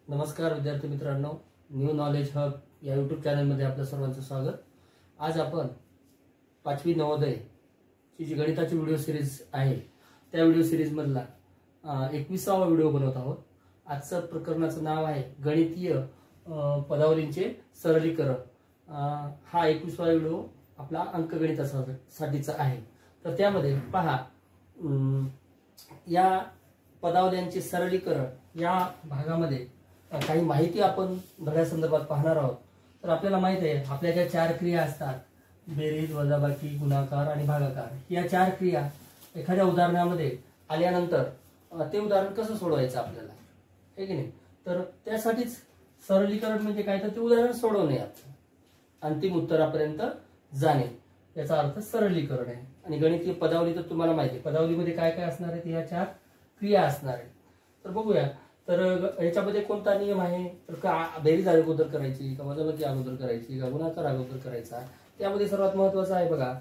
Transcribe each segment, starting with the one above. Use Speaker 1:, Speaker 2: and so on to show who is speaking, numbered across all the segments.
Speaker 1: नमस्कार विद्यार्थी मित्रांनो, न्यू नॉलेज हब या यूट्यूब चॅनलमध्ये आपलं सर्वांचं स्वागत। आज आपण 5वी नवोदय ची जी गणिताची व्हिडिओ सिरीज आहे त्या व्हिडिओ सिरीज मधला 21वा व्हिडिओ बनवत आहोत। आजचं प्रकरणाचं नाव आहे गणितीय पदावलींचे सरलीकरण। हा 21वा व्हिडिओ आपला अंकगणितासाठीचा आहे। तर त्यामध्ये पहा, या पदावल्यांचे सरलीकरण या भागामध्ये काही माहिती आपण धड्यासंदर्भात पाहणार आहोत। तर आपल्याला माहित आहे, आपल्या ज्या 4 क्रिया असतात, बेरीज, वजाबाकी, गुणाकार आणि भागाकार, या 4 क्रिया एखाद्या उदाहरणामध्ये आल्यानंतर ते उदाहरण कसं सोडवायचं आपल्याला, आहे की नाही। तर त्यासाठीच सरलीकरण म्हणजे काय, तर ते उदाहरण सोडवणे, अंतिम उत्तरापर्यंत जाणे, याचा अर्थ सरलीकरण आहे। आणि गणितीय पदावली तर तुम्हाला माहिती आहे, पदावलीमध्ये काय काय असणार आहे, या 4 क्रिया असणार आहेत। तर बघूया, तर याच्यामध्ये कोणता नियम आहे, तर का बेरीज अगोदर करायची, का वजाबाकी अगोदर करायची, का गुणाकार अगोदर करायचा। त्यामध्ये सर्वात महत्त्वाचं आहे बघा,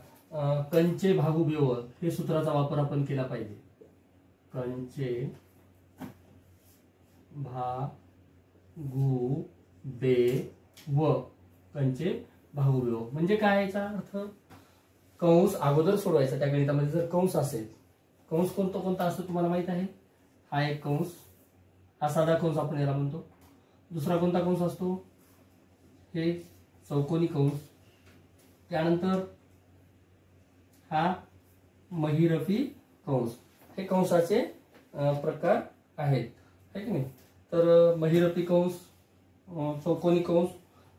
Speaker 1: कंचे भागू बेव हे सूत्राचा वापर आपण केला पाहिजे। कंचे भागू बेव, कंचे भागू बेव म्हणजे काय, याचा अर्थ कंस अगोदर सोडवायचा। त्या गणितामध्ये जर कंस असेल, कंस कोणता असतो तुम्हाला माहित आहे, हा एक कंस, हा साधा कंस आपण याला म्हणतो। दुसरा कोणता कंस असतो, हे चौकोनी कंस। त्यानंतर हा महिरपी कंस। हे कंसाचे प्रकार आहेत, है की नाही। तर महिरपी कंस, चौकोनी कंस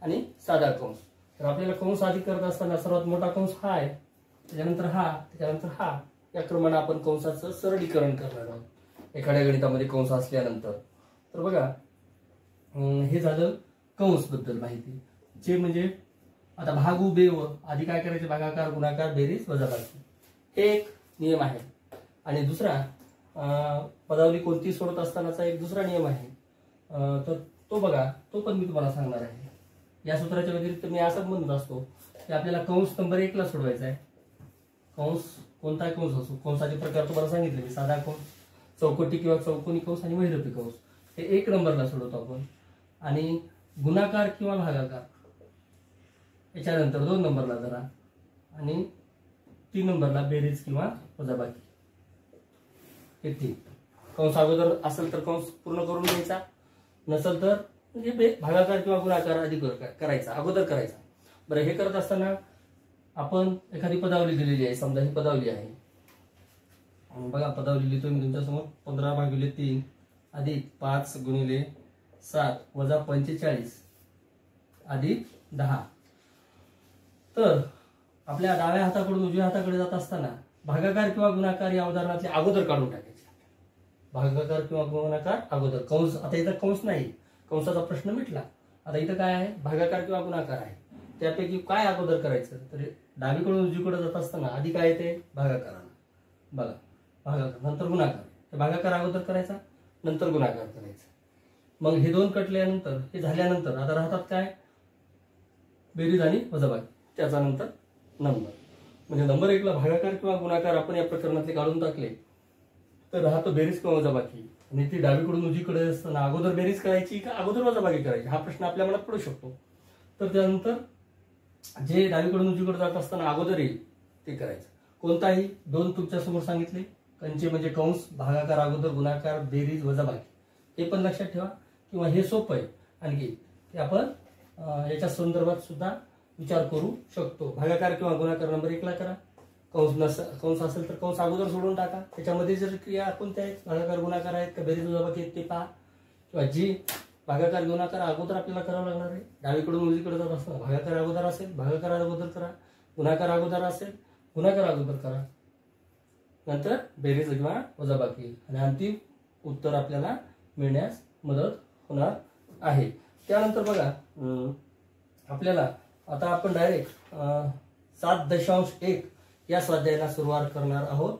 Speaker 1: आणि साधा कंस। तर आपल्याला कंस आधी करत असताना सर्वात मोठा कंस हा आहे, त्याच्यानंतर हा, त्याच्यानंतर हा, या क्रमाने आपण कंसाचं सरलीकरण करणार आहोत एखाद्या गणितामध्ये कंस असल्यानंतर। तर बघा, हे झालं कंस बद्दल माहिती, जे म्हणजे आता भागू बेव आधी काय करायचे, भागाकार, गुणाकार, बेरीज, वजाबाकी, हे एक नियम आहे। आणि दुसरा पदावली कोणती सोडत असतानाचा एक दुसरा नियम आहे, तर तो बघा, तो पण मी तुम्हाला सांगणार आहे। या सूत्राच्या व्यतिरिक्त मी असं म्हणत असतो की आपल्याला कंस नंबर 1 ला सोडवायचा आहे। कंस कोणता कंस असो, कंसाचे प्रकार तुम्हाला सांगितले मी, साधा कंस, चौकटी किंवा चौकोनी कंस आणि महिरपी कंस, हे 1 नंबरला सोडवतो आपण। आणि गुणाकार किंवा भागाकार याच्यानंतर 2 नंबरला जरा, आणि 3 नंबरला बेरीज किंवा वजाबाकी, हे 3। कंस अगोदर असेल तर कंस पूर्ण करून घ्यायचा, नसेल तर म्हणजे भागाकार किंवा गुणाकार आधी करायचा, अगोदर करायचा। बरं, हे करत असताना आपण एखादी पदावली दिलेली आहे, समजा ही पदावली आहे, बघा पदावली लिहितोय मी तुमच्यासमोर, 15/3 अधिक 5 गुणिले 7 वजा 45 अधिक 10। तर आपल्या डाव्या हाताकडून उजव्या हाताकडे जात असताना भागाकार किंवा गुणाकार या उदाहरणातले अगोदर काढून टाकायचे। भागाकार किंवा गुणाकार अगोदर, कंस आता इथं कंस नाही, कंसाचा प्रश्न मिटला। आता इथं काय आहे, भागाकार किंवा गुणाकार आहे, त्यापैकी काय अगोदर करायचं, तर डावीकडून उजवीकडे जात असताना आधी काय येते, भागाकाराला, बघा भागाकार, नंतर गुणाकार, तर भागाकार अगोदर करायचा, नंतर गुणाकार करायचा। मग हे 2 कटल्यानंतर, हे झाल्यानंतर आता राहतात काय, बेरीज आणि वजाबाकी, त्याचा नंतर नंबर, म्हणजे नंबर 1 ला भागाकार किंवा गुणाकार आपण या प्रकरणातले काढून टाकले तर राहतो बेरीज किंवा वजाबाकी। आणि ती डावीकडून उजवीकडे असताना अगोदर बेरीज करायची का अगोदर वजाबाकी करायची, हा प्रश्न आपल्या मनात पडू शकतो। तर त्यानंतर जे डावीकडून उजवीकडे जात असताना अगोदर येईल ते करायचं। कोणताही 2 तुमच्या समोर सांगितले, कंचे म्हणजे कंस, भागाकार अगोदर, गुणाकार, बेरीज, वजाबाकी, हे पण लक्षात ठेवा। किंवा हे सोपं आहे आणखी, ते आपण याच्या संदर्भात सुद्धा विचार करू शकतो। भागाकार किंवा गुणाकार नंबर 1 ला करा, कंस असेल तर कंस अगोदर सोडून टाका, त्याच्यामध्ये जर क्रिया कोणत्या आहेत, भागाकार गुणाकार आहेत का बेरीज वजाबाकी आहेत ते पहा। किंवा जी भागाकार गुणाकार अगोदर आपल्याला करावं लागणार आहे, डावीकडून उजवीकडे जात असताना भागाकार अगोदर असेल, भागाकार अगोदर करा, गुणाकार अगोदर असेल, गुणाकार अगोदर करा, नंतर बेरीज किंवा वजाबाकी, आणि अंतिम उत्तर आपल्याला मिळण्यास मदत होणार आहे। त्यानंतर बघा, आपल्याला आता आपण डायरेक्ट 7.1 या स्वाध्यायाला सुरुवात करणार आहोत।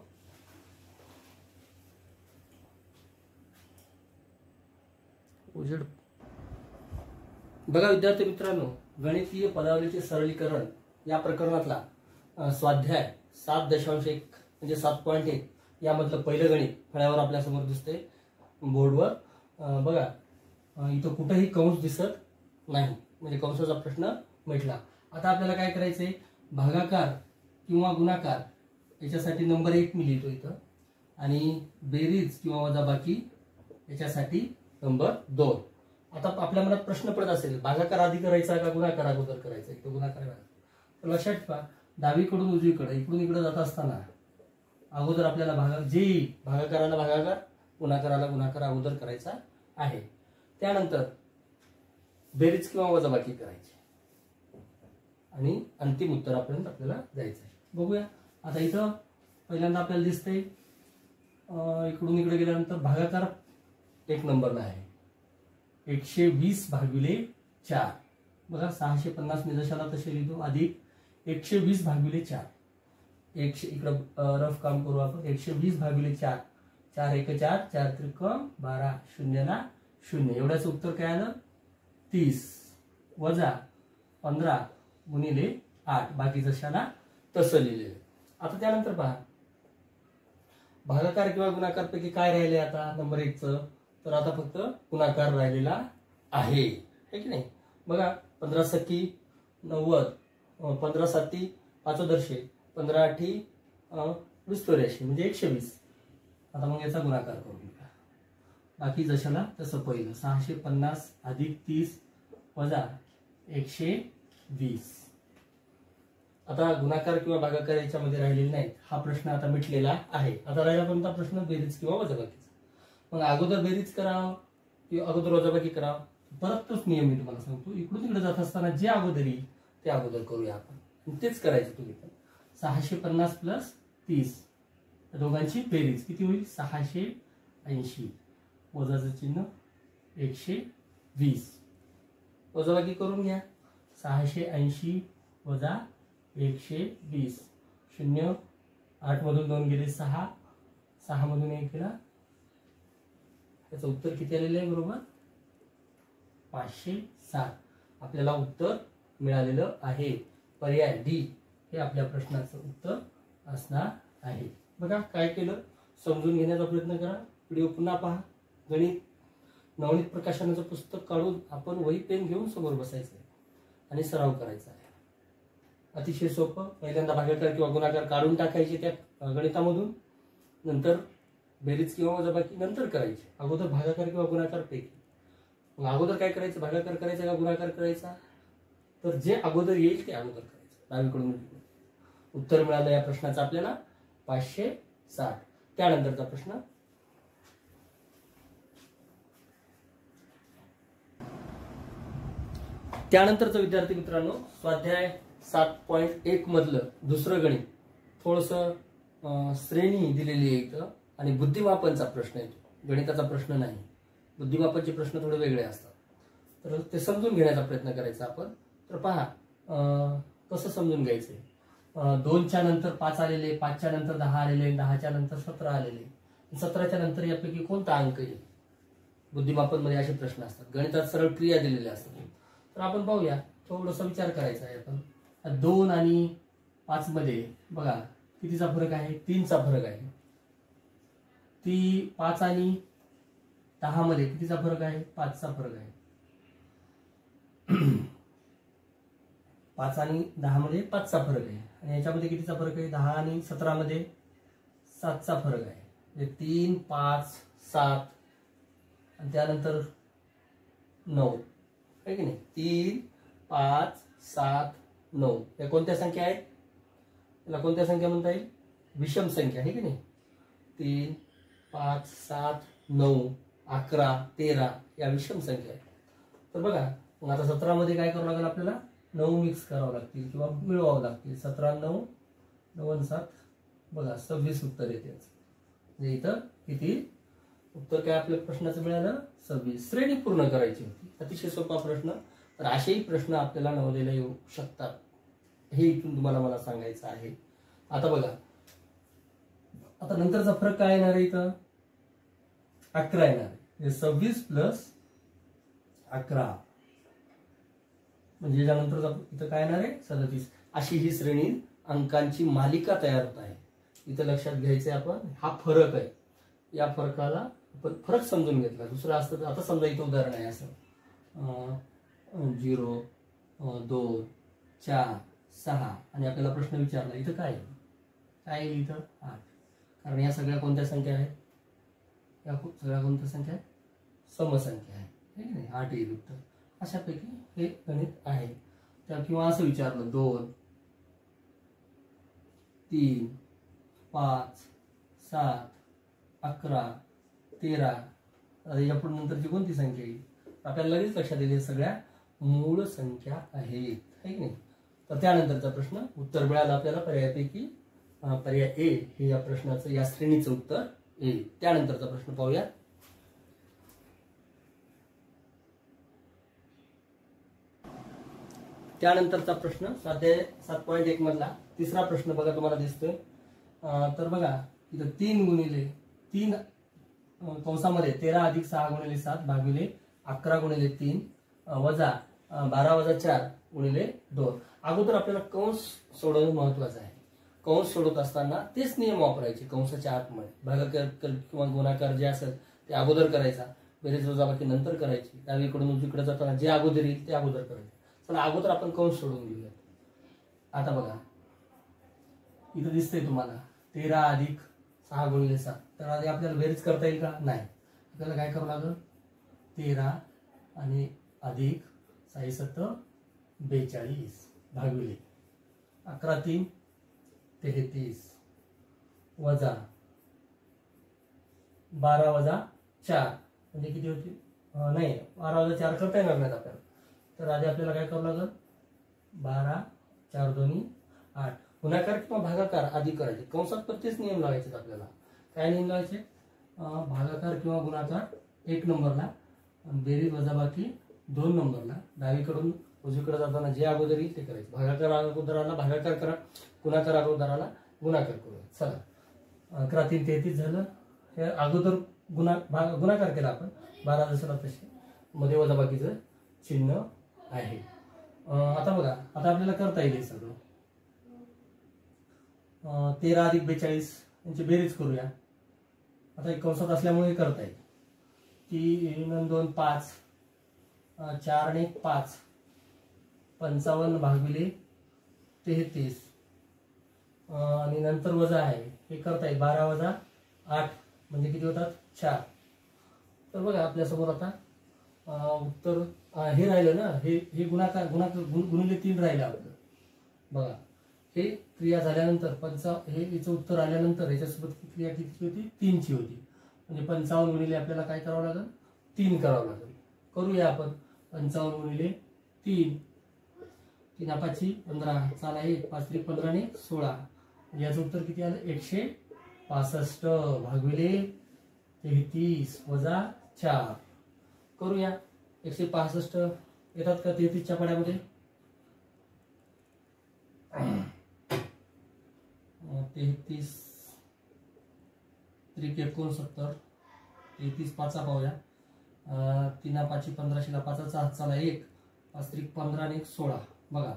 Speaker 1: बघा विद्यार्थी मित्रांनो, गणितीय पदावलीचे सरलीकरण या प्रकरणातला स्वाध्याय 7.1 म्हणजे 7.1 यामधलं पहिलं गणित फळ्यावर आपल्या समोर दिसते बोर्डवर। बघा, इथं कुठेही कंस दिसत नाही, म्हणजे कंसाचा प्रश्न मिटला. आता आपल्याला काय करायचंय, भागाकार किंवा गुणाकार याच्यासाठी नंबर 1 मी लिहितो इथं, आणि बेरीज किंवा वजाबाकी याच्यासाठी नंबर 2. आता आपल्या मनात प्रश्न पडत असेल, भागाकार आधी करायचा का गुणाकार अगोदर करायचा? इथं गुणाकार आहे. तर लक्षात ठेवा, डावीकडून उजवीकडे इकडून इकडे जात असताना अगोदर आपल्याला भागाकाराला भागाकार, गुणाकाराला गुणाकार अगोदर करायचा आहे. त्यानंतर बेरीज किंवा वजाबाकी करायची आणि अंतिम उत्तरापर्यंत आपल्याला जायचं आहे. बघूया. आता इथं पहिल्यांदा आपल्याला दिसतंय इकडून इकडे गेल्यानंतर भागाकार 1 नंबरला आहे, 120/4. बघा 650 मी जशाला तसे लिहितो, अधिक 120/4. इकडं रफ काम करू आपण. 120/4, 4 1 4, 4 त्रिक 12, 0 ला 0. एवढ्याचं उत्तर काय आलं? 30 वजा 15 गुणिले 8. बाकी जशाला तसं लिहिलेलं. आता त्यानंतर पहा, भागाकार किंवा गुणाकार पैकी काय राहिले आता नंबर 1चं? तर आता फक्त गुणाकार राहिलेला आहे, है की नाही? बघा 15 सखी 90, 15 साती 5 15 8 20 म्हणजे 120. आता मग याचा गुणाकार करून घ्या. बाकी जशाला तसं पहिलं 650 अधिक 30 वजा 120. आता गुणाकार किंवा भागाकार याच्यामध्ये राहिलेले नाहीत. हा प्रश्न आता मिटलेला आहे. आता राहिला कोणता प्रश्न? बेरीज किंवा वजाबाकीचा. मग अगोदर बेरीज करावं किंवा अगोदर वजाबाकी करावं? परत तोच नियम मी तुम्हाला सांगतो. इकडून तिकडे जात असताना जे अगोदर येईल ते अगोदर करूया आपण. तेच करायचं तुम्ही पण. 650 प्लस 30 दोघांची बेरीज किती होईल? 680 वजाचं चिन्ह 120. वजाबाकी करून घ्या. 680 वजा 120. 0 8 मधून 2 गेले 6, 6 मधून 1 गेला. याचं उत्तर किती आलेलं आहे? बरोबर 507. आपल्याला उत्तर मिळालेलं आहे. पर्याय डी हे आपल्या प्रश्नाचं उत्तर असणार आहे. बघा काय केलं, समजून घेण्याचा प्रयत्न करा. व्हिडिओ पुन्हा पहा. गणित नवनीत प्रकाशनाचं पुस्तक काढून आपण वही पेन घेऊन समोर बसायचं आहे आणि सराव करायचा आहे. अतिशय सोपं. पहिल्यांदा भागाकार किंवा गुणाकार काढून टाकायचे त्या गणितामधून, नंतर बेरीज किंवा वजाबाकी नंतर करायची. अगोदर भागाकार किंवा गुणाकार पैकी. मग अगोदर काय करायचं? भागाकार करायचा का गुणाकार करायचा? तर जे अगोदर येईल ते अगोदर करायचं. डावीकडून उत्तर मिळालं या प्रश्नाचं आपल्याला 560. त्यानंतरचा प्रश्न, त्यानंतरचं विद्यार्थी मित्रांनो, स्वाध्याय 7.1 मधलं दुसरं गणित. थोडंसं श्रेणी दिलेली आहे इथं आणि बुद्धिमापनचा प्रश्न येतो. गणिताचा प्रश्न नाही. बुद्धिमापनचे प्रश्न थोडे वेगळे असतात. तर ते समजून घेण्याचा प्रयत्न करायचा आपण. तर पहा कसं समजून घ्यायचंय. 2च्या नंतर 5 आलेले, 5च्या नंतर 10 आलेले, 10च्या नंतर 17 आलेले, 17च्या नंतर यापैकी कोणता अंक येईल? बुद्धिमापन मध्ये असे प्रश्न असतात. गणितात सरळ क्रिया दिलेल्या असतात. तर आपण पाहूया, थोडासा विचार करायचा आहे आपण. 2 आणि 5 मध्ये बघा कितीचा फरक आहे? 3चा फरक आहे. 5 आणि 10 मध्ये कितीचा फरक आहे? 5चा फरक आहे. 5 आणि 10 मध्ये 5चा फरक आहे. आणि याच्यामध्ये कितीचा फरक आहे? 10 आणि 17 मध्ये 7चा फरक आहे. म्हणजे 3 5 7 आणि त्यानंतर 9 आहे की नाही? 3 5 7 9 या कोणत्या संख्या आहेत? याला कोणत्या संख्या म्हणता येईल? विषम संख्या आहे की नाही? 3 5 7 9 11 13 या विषम संख्या आहेत. तर बघा मग आता 17 मध्ये काय करावं लागेल आपल्याला? 9 मिक्स करावं लागतील किंवा मिळवावं लागतील. 17 9 9 7 बघा 26 उत्तर येते. म्हणजे इथं किती उत्तर काय आपल्या प्रश्नाचं मिळालं? 26. श्रेणी पूर्ण करायची होती. अतिशय सोपा प्रश्न. तर असेही प्रश्न आपल्याला नवोदयला येऊ शकतात, हे इथून तुम्हाला मला सांगायचं आहे. आता बघा, आता नंतरचा फरक काय येणार आहे? इथं 11 येणार आहे. 26 प्लस 11 म्हणजे यानंतर इथं काय येणार आहे? 37. अशी ही श्रेणी अंकांची मालिका तयार होत आहे. इथं लक्षात घ्यायचंय आपण, हा फरक आहे. या फरकाला पण फरक समजून घेतला. दुसरं असतं तर आता समजा इथं उदाहरण आहे असं 0 2 4 6 आणि आपल्याला प्रश्न विचारला इथं काय आहे? काय येईल इथं? 8. कारण या सगळ्या कोणत्या संख्या आहेत? या सगळ्या कोणत्या संख्या आहेत? समसंख्या आहे, है की नाही? 8 येईल उत्तर. अशापैकी हे गणित आहे. त्या किंवा असं विचारलं 2 3 5 7 11 13 यापुढे नंतरची कोणती संख्या येईल? आपल्याला लगेच लक्षात येईल सगळ्या मूळ संख्या आहेत, है की नाही? तर त्यानंतरचा प्रश्न उत्तर मिळालं आपल्याला पर्यायापैकी पर्याय ए हे या प्रश्नाचं या श्रेणीचं उत्तर येईल. त्यानंतरचा प्रश्न पाहूया. त्यानंतरचा प्रश्न स्वाध्याय 7.1 मधला तिसरा प्रश्न बघा तुम्हाला दिसतोय. तर बघा इथं 3 गुणिले 3 कंसामध्ये 13 अधिक 6 गुणिले 7 भागिले 11 गुणिले 3 वजा 12 वजा 4 गुणिले 2. अगोदर आपल्याला कंस सोडवणं महत्वाचं आहे. कंस सोडवत असताना तेच नियम वापरायचे कंसाच्या आतमध्ये. भागाकार किंवा गुणाकार जे असेल ते अगोदर करायचा, बेरीज वजाबाकी नंतर करायची. डावीकडून उजवीकडे जाताना जे अगोदर येईल ते अगोदर करायचे. चला अगोदर आपण कंस सोडवून घेऊया. आता बघा इथं दिसतंय तुम्हाला 13 अधिक 6 गुणिले 7. तर आधी आपल्याला बेरीज करता येईल का? नाही. आपल्याला काय करावं लागेल? 13 आणि अधिक 6 7 42 भागिले 11 3 33 वजा 12 वजा 4 म्हणजे किती होती? नाही 12 वजा 4 करता येणार नाहीत आपल्याला. तर आधी आपल्याला काय करावं लागेल? 12 4 2 8. गुणाकार किंवा भागाकार आधी करायचे. कंसात पण तेच नियम लावायचे आपल्याला. काय नियम लावायचे? भागाकार किंवा गुणाकार 1 नंबरला, बेरीज वजाबाकी 2 नंबरला. डावीकडून उजवीकडे जाताना जे अगोदर येईल ते करायचे. भागाकार अगोदराला भागाकार करा, गुणाकार अगोदराला गुणाकार करूया. चला 11 3 33 झालं. हे अगोदर गुणाकार केला आपण 12 जसं तसे मध्ये वजाबाकीचं चिन्ह आहे. आता बघा आता आपल्याला करता येईल सगळं. 13 अधिक 42 यांची बेरीज करूया. आता एक कंसात असल्यामुळे करता येईल. 3 आणि 2 5 4 आणि 1 5 55 भागिले 33 आणि नंतर वजा आहे हे करता येईल. 12 वजा 8 म्हणजे किती होतात? 4. तर बघा आपल्यासमोर आता उत्तर हे राहिलं ना, हे गुणाकार गुणिले 3 राहिलं आपलं. बघा हे क्रिया झाल्यानंतर हे याचं उत्तर आल्यानंतर याच्यासोबत क्रिया किती होती? 3 ची होती. म्हणजे 55 गुणिले आपल्याला काय करावं लागेल? 3 करावं लागेल. करूया आपण. 55 गुणिले 3 3 5 15 चाला 1 5 3 15 आणि 16. याचं उत्तर किती आलं? 165 भागिले 33 वजा 4. करूया. 165 येतात का 33च्या पाड्यामध्ये? 33 त्रिक 69 33 पाचा पाहूया. 3 5 15 पाचाचा हात चाला 1 5 3 15 आणि 16. बघा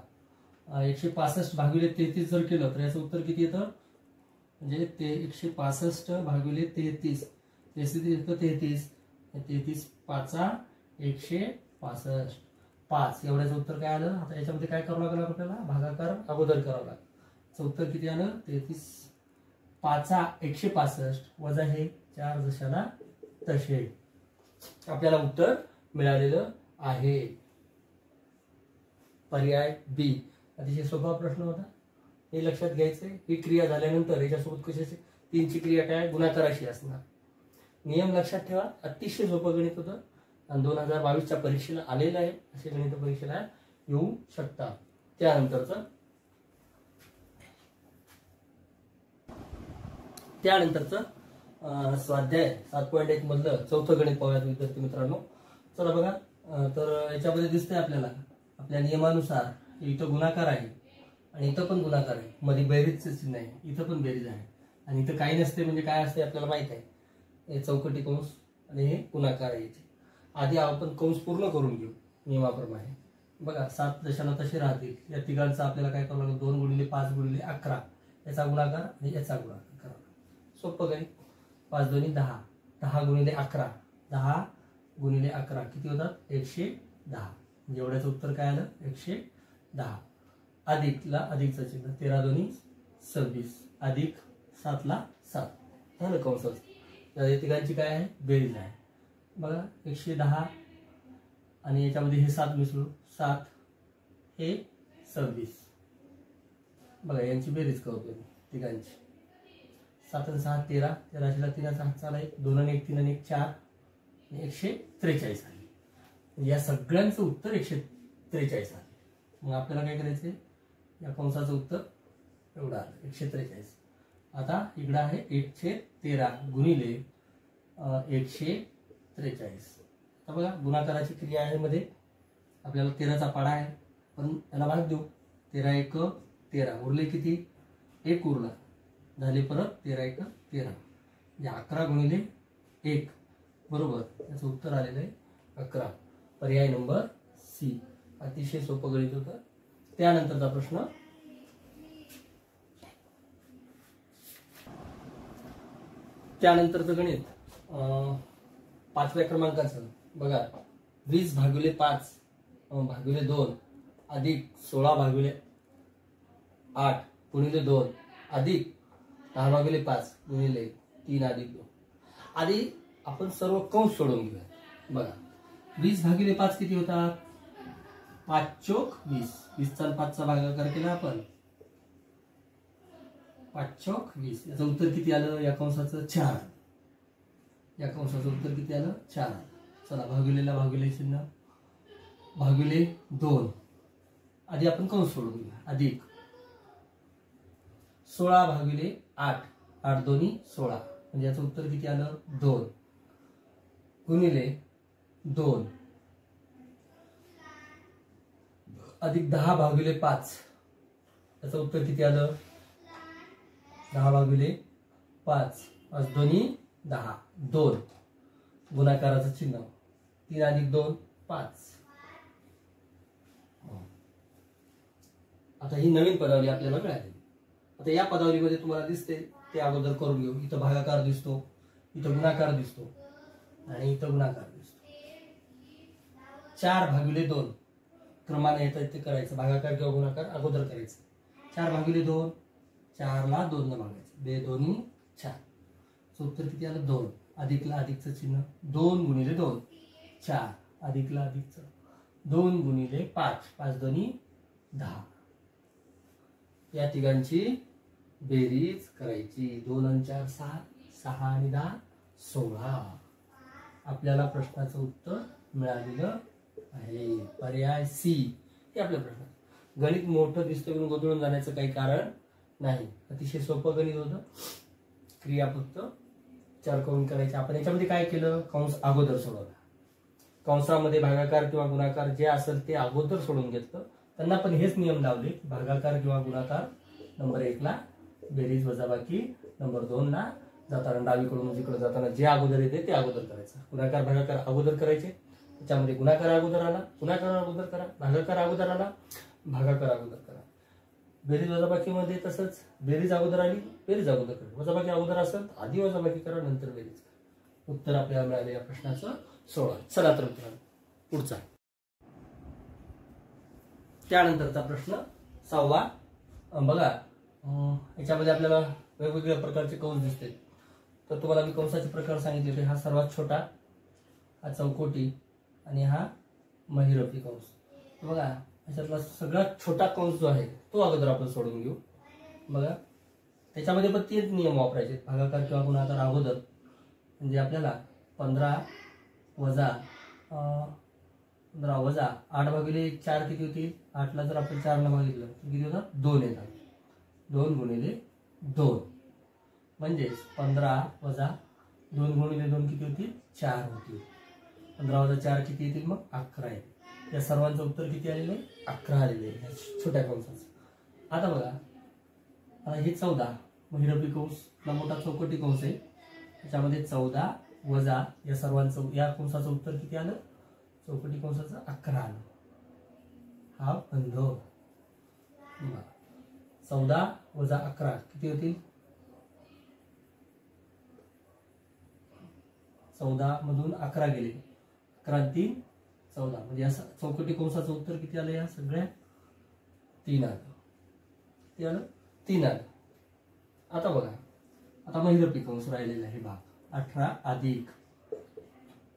Speaker 1: 165 भागिले 33 जर केलं तर याचं उत्तर किती येतं? म्हणजे ते 165 भागिले 33 33 33 पाचा 165 5 एवढ्याचं उत्तर काय आलं? आता याच्यामध्ये काय करावं लागलं आपल्याला? भागाकार अगोदर करावं लागलं. उत्तर किती आलं? 33 पाचा 165 वजा हे 4 जशाला तसे. आपल्याला उत्तर मिळालेलं आहे. पर्याय बी. अतिशय सोपा प्रश्न होता. हे लक्षात घ्यायचंय. ही क्रिया झाल्यानंतर याच्यासोबत कशाची 3ची क्रिया काय? गुणाकाराशी असणार. नियम लक्षात ठेवा. अतिशय सोपं गणित होतं आणि 2022च्या परीक्षेला आलेलं आहे. असे गणित परीक्षेला येऊ शकतात. त्यानंतरचं स्वाध्याय 7.1 मधलं चौथं गणित पाहूयात विद्यार्थी मित्रांनो. चला बघा. तर याच्यामध्ये दिसतंय आपल्याला आपल्या नियमानुसार इथं गुणाकार आहे आणि इथं पण गुणाकार आहे. मध्ये बेरीजचं चिन्ह आहे. इथं पण बेरीज आहे आणि इथं काही नसते. म्हणजे काय असते आपल्याला माहित आहे. हे चौकटी कंस आणि हे गुणाकार आहे. आधी आपण कंस पूर्ण करून घेऊ नियमाप्रमाणे. बघा 7 दशाला तसे राहतील. या तिघांचा आपल्याला काय करावं लागेल? 2 गुणिले 5 गुणिले 11 याचा गुणाकार आणि याचा गुणाकार करावा. सोपं काही. 5 2 10 10 गुणिले 11, 10 गुणिले 11 किती होतात 110. म्हणजे एवढ्याचं उत्तर काय आलं 110. अधिकला अधिकचं चिन्ह 13 दोन्ही 26 अधिक 7 ला 7 झालं कंसाचं. या तिघांची काय आहे बेरीज आहे बघा 110 आणि याच्यामध्ये हे 7 मिसळू 7 हे 26 बघा यांची बेरीज करतो मी तिघांची. 7 आणि 6 13, 13 3 हात चाला 1, 2 आणि 1 3 आणि 1 4 आणि 143 आले. म्हणजे या सगळ्यांचं उत्तर 143 आले. मग आपल्याला काय करायचंय या कंसाचं उत्तर एवढं आलं 143. आता इकडं आहे 113 गुणिले 143. आता बघा गुणाकाराची क्रिया आहे मध्ये आपल्याला 13चा पाडा आहे पण याला भाग देऊ. 13 1 13 उरले किती 1 उरला झाले परत 13 1 13 म्हणजे 11 गुणिले 1 बरोबर याचं उत्तर आलेलं आहे 11. पर्याय नंबर सी. अतिशय सोपं गणित होतं. त्यानंतरचा प्रश्न त्यानंतरचं गणित 5व्या क्रमांकाचं बघा 20 भागिले 5 भागिले 2 अधिक 16 भागिले 8 गुणिले 2 अधिक 10 भागिले 5 गुणिले 3 अधिक 2. आधी आपण सर्व कंस सोडून घेऊया. बघा 20 भागिले 5 किती होतात 5 चोक 20. 20 चा 5 चा भागाकार केला आपण 5 चोक 20. याचं उत्तर किती आलं या कंसाचं 4. या कंसाचं उत्तर किती आलं 4. चला भागिलेला भागिले चिन्ह भागिले 2 आधी आपण कंस सोडून घेऊया. अधिक 16 भागिले 8 8 दोन्ही 16 म्हणजे याचं उत्तर किती आलं 2 गुणिले 2 अधिक 10 भागिले 5 याचं उत्तर किती आलं 10 भागिले 5 आज दोन्ही 10 2 गुणाकाराचं चिन्ह 3 अधिक 2 5. आता ही नवीन पदावली आपल्याला मिळाली. आता या पदावलीमध्ये तुम्हाला दिसते ते अगोदर करून घेऊ. इथं भागाकार दिसतो, इथं गुणाकार दिसतो आणि इथं गुणाकार दिसतो. 4 भागिले 2 क्रमाने येतं ते करायचं. भागाकार किंवा गुणाकार अगोदर करायचं. 4 भागिले 2 4 ला 2 न भागायचं 2 दोन्ही 4. उत्तर किती आलं 2. अधिकला अधिकचं चिन्ह 2 गुणिले 2 4 अधिकला अधिकचं 2 गुणिले 5 5 दोन्ही 10. या तिघांची बेरीज करायची. 2 आणि 4 6 6 आणि 10 16. आपल्याला प्रश्नाचं उत्तर मिळालेलं आहे. पर्याय सी हे आपल्या प्रश्न. गणित मोठं दिसतं म्हणून गोंधळून जाण्याचं काही कारण नाही. अतिशय सोपं गणित होतं. क्रिया फक्त 4 करून करायचे. आपण याच्यामध्ये काय केलं कंस अगोदर सोडवला. कंसामध्ये भागाकार किंवा गुणाकार जे असेल ते अगोदर सोडून घेतलं. त्यांना पण हेच नियम लावले की भागाकार किंवा गुणाकार नंबर 1 ला बेरीज वजाबाकी नंबर 2 ला जाताना डावीकडून उजवीकडे जाताना जे अगोदर येते ते अगोदर करायचं. गुणाकार भागाकार अगोदर करायचे. त्याच्यामध्ये गुणाकार अगोदर आला गुणाकार अगोदर करा. भागाकार अगोदर आला भागाकार अगोदर करा. बेरीज वजाबाकी मध्ये तसंच बेरीज अगोदर आली बेरीज अगोदर करा. वजाबाकी अगोदर असेल आधी वजाबाकी करा नंतर बेरीज करा. उत्तर आपल्याला मिळाले या प्रश्नाचं 16. चला तर मित्रांनो पुढचा त्यानंतरचा प्रश्न 6वा. बघा याच्यामध्ये आपल्याला वेगवेगळ्या प्रकारचे कंस दिसते. तर तुम्हाला मी कंसाचे प्रकार सांगितले होते. हा सर्वात छोटा, हा चौकोटी आणि हा महिरपी कंस. बघा याच्यातला सगळ्यात छोटा कंस जो आहे तो अगोदर आपण सोडून घेऊ. बघा त्याच्यामध्ये पण तेच नियम वापरायचे. भागाकार किंवा गुणाकार अगोदर म्हणजे आपल्याला 15 वजा 8 भागिले 4 किती होतील. 8 ला जर आपण 4 न भागितलं तर किती होतात 2 येतात. 2 गुणिले 2 म्हणजेच 15 वजा 2 गुणिले 2 किती होतील 4 होतील. 15 वजा 4 किती येतील मग 11 येतील. या सर्वांचं उत्तर किती आलेलं आहे 11 आलेलं आहे छोट्या कंसाचं. आता बघा आता हे 14 महिरपी कंस मोठा चौकटी कंस आहे. त्याच्यामध्ये 14 वजा या सर्वांचं या कंसाचं उत्तर किती आलं चौकटी कंसाचं 11 आलं. हा बंध. 14 वजा 11 किती होतील 14 मधून 11 गेले, 11 3 14, म्हणजे या चौकटी कंसाचं उत्तर किती आलं? या सगळ्या 3 आलं. किती आलं? 3 आलं. आता बघा, आता महिरपी कंस राहिलेला आहे भाग 18 अधिक,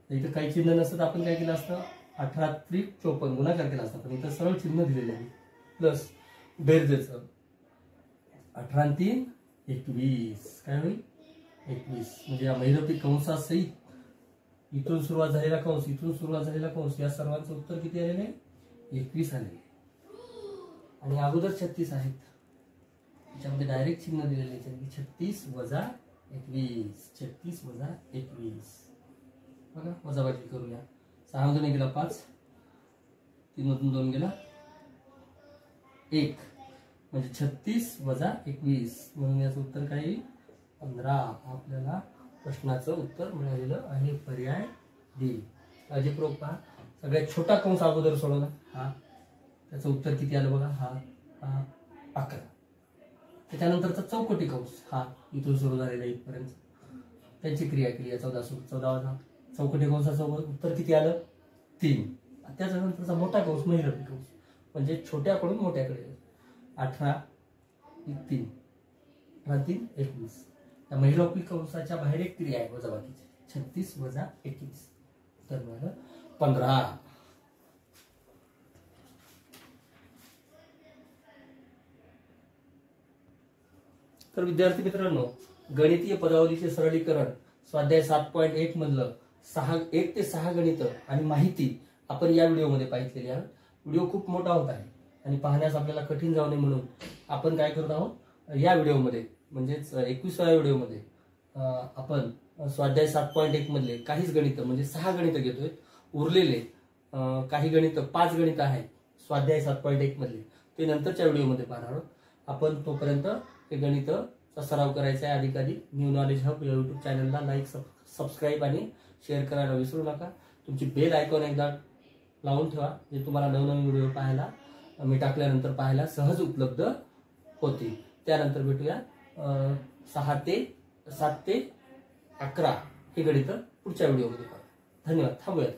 Speaker 1: इथं काही चिन्ह नसतं तर आपण काय केलं असतं? 18 त्रिक 54 गुणाकार केला असता, पण इथं सरळ चिन्ह दिलेलं आहे प्लस बेरजेचं. 18 3 21, काय होईल? 21. म्हणजे या महिरपी कंसासहित इथून सुरुवात झालेला कंस, इथून सुरुवात झालेला कंस, या सर्वांचं उत्तर किती आलेलं आहे? 21 आलेलं आहे. आणि अगोदर 36 आहेत, त्याच्यामध्ये डायरेक्ट चिन्ह दिलेले आहे, 36 वजा 21, 36 वजा 21. बघा, वजाबाकी करूया. 6 मधून गेला 5, 3 मधून 2 गेला 1, म्हणजे 36 वजा 21, म्हणून याचं उत्तर काय येईल? 15. आपल्याला प्रश्नाचं उत्तर मिळालेलं आहे, पर्याय डी. अजिप्रोक पहा, सगळ्यात छोटा कंस अगोदर सोडवला, हा, त्याचं उत्तर किती आलं बघा? हा 11. त्याच्यानंतरचा चौकटी कंस, हा इथून सुरू झालेला इथपर्यंत, त्यांची क्रिया केली, 14 चौकटी कंसाचं उत्तर किती आलं? 3. त्याच्यानंतरचा मोठा कंस महिरपी कंस, म्हणजे छोट्याकडून मोठ्याकडे, 18 3, 18 3 21. त्या महिरपी कंसाच्या बाहेर एक क्रिया आहे वजाबाकीची, 36 वजा 21, तर मला 15. तर विद्यार्थी मित्रांनो, गणितीय पदावलीचे सरळीकरण स्वाध्याय 7.1 मधलं 1 ते 6 गणित आणि माहिती आपण या व्हिडिओमध्ये पाहिलेली आहे. व्हिडिओ खूप मोठा होत आहे आणि पाहण्यास आपल्याला कठीण जाऊ नये म्हणून आपण काय करत आहोत, या व्हिडिओमध्ये म्हणजेच 21व्या व्हिडिओमध्ये आपण स्वाध्याय 7.1 मधले काहीच गणित म्हणजे 6 गणित घेतोय. उरलेले काही गणित 5 गणित आहेत स्वाध्याय 7.1 मधले, ते नंतरच्या व्हिडिओमध्ये पाहणार आहोत आपण. तोपर्यंत हे गणितचा सराव करायचा आहे अधिकाधिक. न्यू नॉलेज हब या युट्यूब चॅनलला लाईक, सबस्क्राईब आणि शेअर करायला विसरू नका. तुमची बेल आयकॉन एकदा लावून ठेवा, जे तुम्हाला नवनवीन व्हिडिओ पाहायला मी टाकल्यानंतर पाहायला सहज उपलब्ध होतील. त्यानंतर भेटूया 7 ते 11 हे गणित पुढच्या व्हिडिओमध्ये. धन्यवाद. थांबूया.